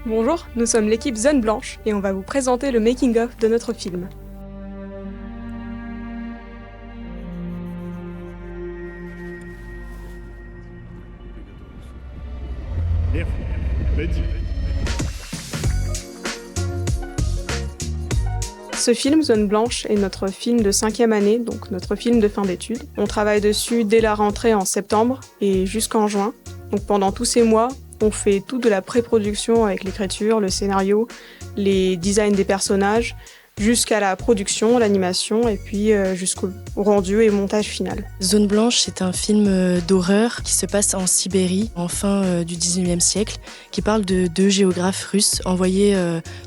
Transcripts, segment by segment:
Bonjour, nous sommes l'équipe Zone Blanche et on va vous présenter le making-of de notre film. Ce film, Zone Blanche, est notre film de 5e année, donc notre film de fin d'études. On travaille dessus dès la rentrée en septembre et jusqu'en juin. Donc pendant tous ces mois, on fait tout de la pré-production avec l'écriture, le scénario, les designs des personnages, jusqu'à la production, l'animation et puis jusqu'au rendu et montage final. Zone Blanche, c'est un film d'horreur qui se passe en Sibérie, en fin du 19e siècle, qui parle de deux géographes russes envoyés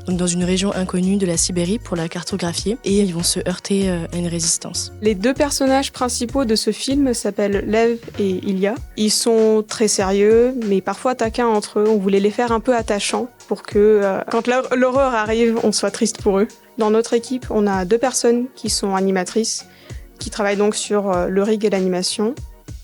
donc dans une région inconnue de la Sibérie pour la cartographier et ils vont se heurter à une résistance. Les deux personnages principaux de ce film s'appellent Lev et Ilya. Ils sont très sérieux, mais parfois taquins entre eux. On voulait les faire un peu attachants pour que quand l'horreur arrive, on soit triste pour eux. Dans notre équipe, on a 2 personnes qui sont animatrices, qui travaillent donc sur le rig et l'animation,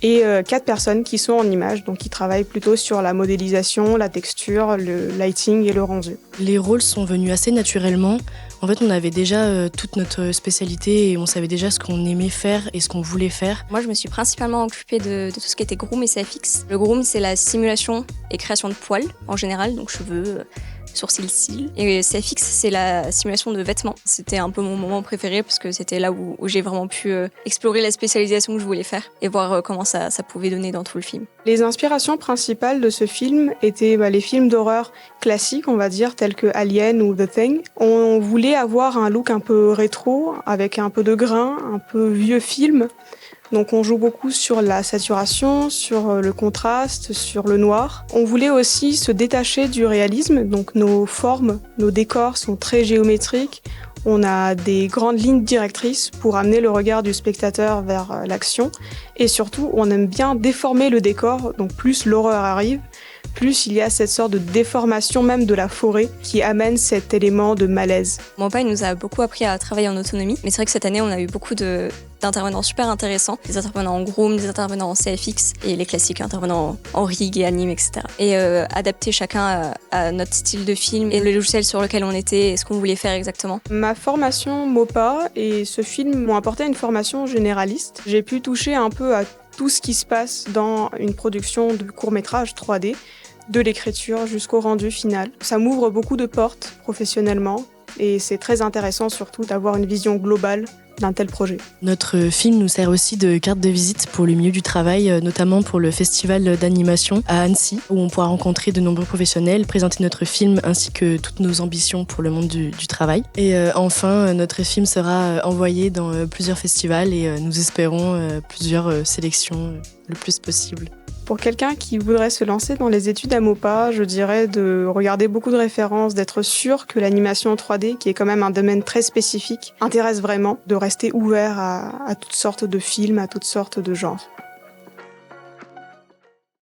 et 4 personnes qui sont en images, donc qui travaillent plutôt sur la modélisation, la texture, le lighting et le rendu. Les rôles sont venus assez naturellement. En fait, on avait déjà toute notre spécialité et on savait déjà ce qu'on aimait faire et ce qu'on voulait faire. Moi, je me suis principalement occupée de tout ce qui était groom et CFX. Le groom, c'est la simulation et création de poils en général, donc cheveux, sourcils, cils. Et CFX, c'est la simulation de vêtements. C'était un peu mon moment préféré parce que c'était là où j'ai vraiment pu explorer la spécialisation que je voulais faire et voir comment ça pouvait donner dans tout le film. Les inspirations principales de ce film étaient les films d'horreur classiques, on va dire, tels que Alien ou The Thing. On voulait avoir un look un peu rétro, avec un peu de grain, un peu vieux film. Donc on joue beaucoup sur la saturation, sur le contraste, sur le noir. On voulait aussi se détacher du réalisme, donc nos formes, nos décors sont très géométriques. On a des grandes lignes directrices pour amener le regard du spectateur vers l'action. Et surtout, on aime bien déformer le décor, donc plus l'horreur arrive, plus il y a cette sorte de déformation même de la forêt qui amène cet élément de malaise. Mon père nous a beaucoup appris à travailler en autonomie, mais c'est vrai que cette année, on a eu beaucoup d'intervenants super intéressants, des intervenants en groom, des intervenants en CFX et les classiques intervenants en rig et anime, etc. Et adapter chacun à notre style de film et le logiciel sur lequel on était et ce qu'on voulait faire exactement. Ma formation MOPA et ce film m'ont apporté une formation généraliste. J'ai pu toucher un peu à tout ce qui se passe dans une production de court-métrage 3D, de l'écriture jusqu'au rendu final. Ça m'ouvre beaucoup de portes professionnellement et c'est très intéressant surtout d'avoir une vision globale d'un tel projet. Notre film nous sert aussi de carte de visite pour le milieu du travail, notamment pour le festival d'animation à Annecy, où on pourra rencontrer de nombreux professionnels, présenter notre film ainsi que toutes nos ambitions pour le monde du travail. Et enfin, notre film sera envoyé dans plusieurs festivals et nous espérons plusieurs sélections le plus possible. Pour quelqu'un qui voudrait se lancer dans les études à MOPA, je dirais de regarder beaucoup de références, d'être sûr que l'animation 3D, qui est quand même un domaine très spécifique, intéresse vraiment, de rester ouvert à toutes sortes de films, à toutes sortes de genres.